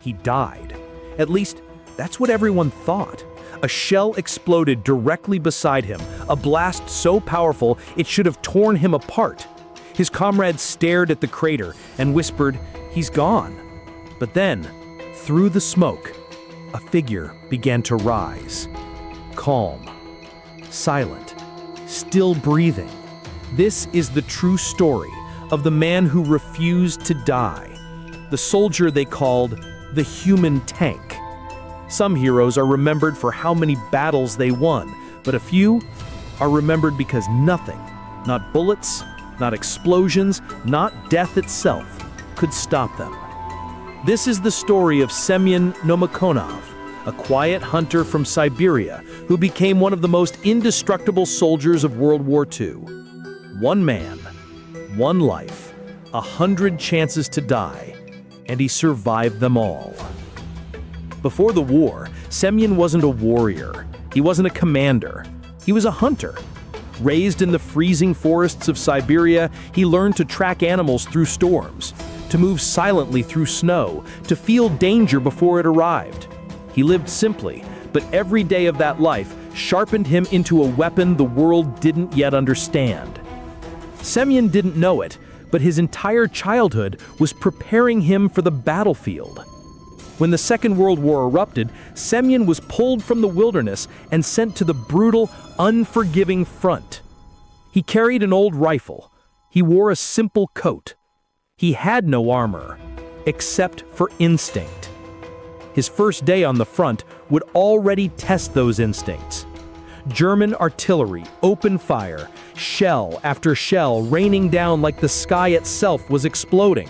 He died. At least, that's what everyone thought. A shell exploded directly beside him, a blast so powerful it should have torn him apart. His comrades stared at the crater and whispered, "He's gone." But then, through the smoke, a figure began to rise. Calm, silent, still breathing. This is the true story of the man who refused to die, the soldier they called the human tank. Some heroes are remembered for how many battles they won, but a few are remembered because nothing, not bullets, not explosions, not death itself, could stop them. This is the story of Semyon Nomakonov, a quiet hunter from Siberia who became one of the most indestructible soldiers of World War II. One man, one life, 100 chances to die, and he survived them all. Before the war, Semyon wasn't a warrior. He wasn't a commander. He was a hunter. Raised in the freezing forests of Siberia, he learned to track animals through storms, to move silently through snow, to feel danger before it arrived. He lived simply, but every day of that life sharpened him into a weapon the world didn't yet understand. Semyon didn't know it, but his entire childhood was preparing him for the battlefield. When the Second World War erupted, Semyon was pulled from the wilderness and sent to the brutal, unforgiving front. He carried an old rifle. He wore a simple coat. He had no armor, except for instinct. His first day on the front would already test those instincts. German artillery opened fire, shell after shell raining down like the sky itself was exploding.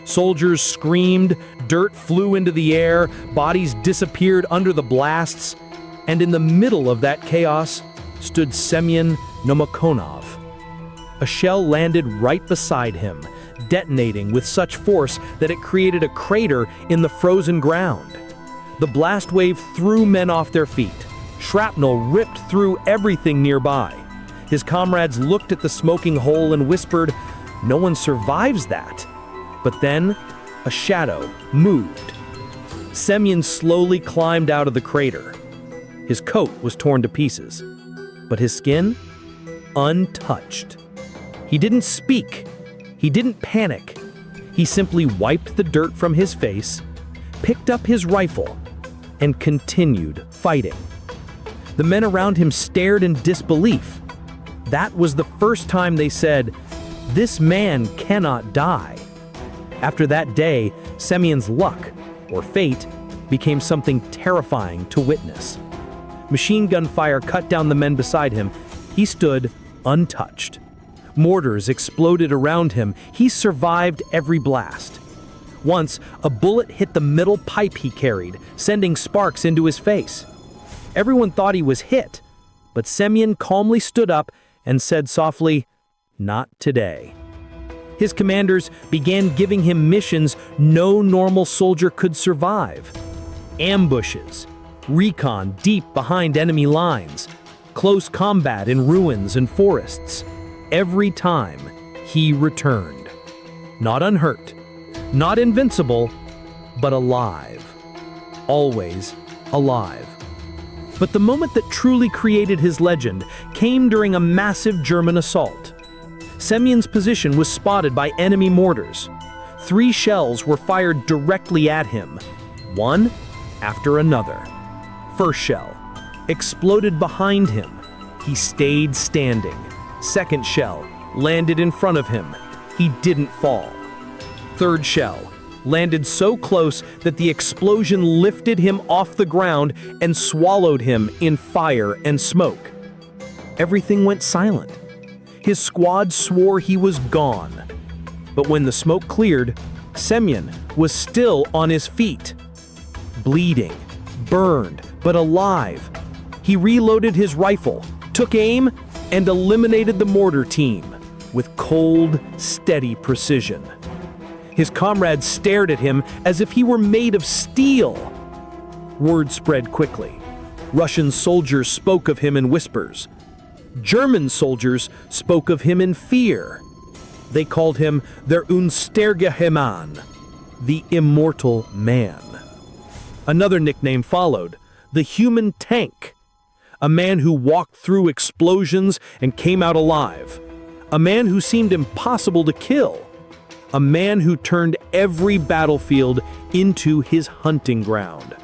Soldiers screamed, dirt flew into the air, bodies disappeared under the blasts, and in the middle of that chaos stood Semyon Nomakonov. A shell landed right beside him, detonating with such force that it created a crater in the frozen ground. The blast wave threw men off their feet. Shrapnel ripped through everything nearby. His comrades looked at the smoking hole and whispered, "No one survives that." But then, a shadow moved. Semyon slowly climbed out of the crater. His coat was torn to pieces, but his skin, untouched. He didn't speak. He didn't panic. He simply wiped the dirt from his face, picked up his rifle, and continued fighting. The men around him stared in disbelief. That was the first time they said, "This man cannot die." After that day, Semyon's luck, or fate, became something terrifying to witness. Machine gun fire cut down the men beside him. He stood untouched. Mortars exploded around him. He survived every blast. Once, a bullet hit the metal pipe he carried, sending sparks into his face. Everyone thought he was hit, but Semyon calmly stood up and said softly, "Not today." His commanders began giving him missions no normal soldier could survive. Ambushes, recon deep behind enemy lines, close combat in ruins and forests. Every time, he returned. Not unhurt, not invincible, but alive. Always alive. But the moment that truly created his legend came during a massive German assault. Semyon's position was spotted by enemy mortars. 3 shells were fired directly at him, one after another. First shell exploded behind him. He stayed standing. Second shell landed in front of him. He didn't fall. Third shell landed so close that the explosion lifted him off the ground and swallowed him in fire and smoke. Everything went silent. His squad swore he was gone. But when the smoke cleared, Semyon was still on his feet. Bleeding, burned, but alive. He reloaded his rifle, took aim, and eliminated the mortar team with cold, steady precision. His comrades stared at him as if he were made of steel. Word spread quickly. Russian soldiers spoke of him in whispers. German soldiers spoke of him in fear. They called him der Unsterige Mann, the immortal man. Another nickname followed, the human tank. A man who walked through explosions and came out alive. A man who seemed impossible to kill. A man who turned every battlefield into his hunting ground.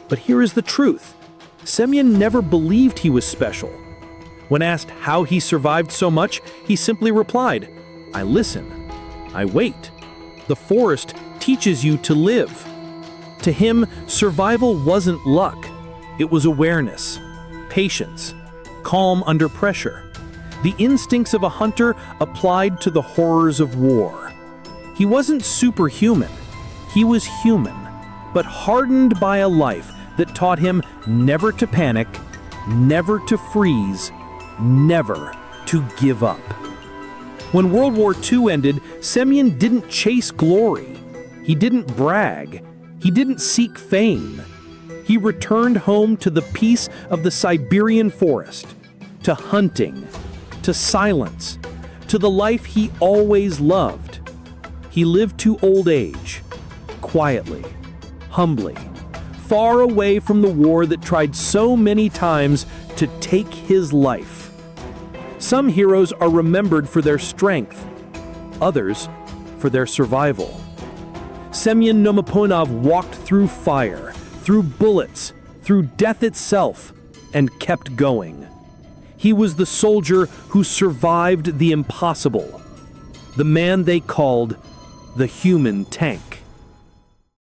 But here is the truth. Semyon never believed he was special. When asked how he survived so much, he simply replied, "I listen. I wait. The forest teaches you to live." To him, survival wasn't luck. It was awareness, patience, calm under pressure. The instincts of a hunter applied to the horrors of war. He wasn't superhuman. He was human, but hardened by a life that taught him never to panic, never to freeze, never to give up. When World War II ended, Semyon didn't chase glory. He didn't brag. He didn't seek fame. He returned home to the peace of the Siberian forest, to hunting, to silence, to the life he always loved. He lived to old age, quietly, humbly, far away from the war that tried so many times to take his life. Some heroes are remembered for their strength, others for their survival. Semyon Nomoponov walked through fire, through bullets, through death itself, and kept going. He was the soldier who survived the impossible, the man they called the human tank.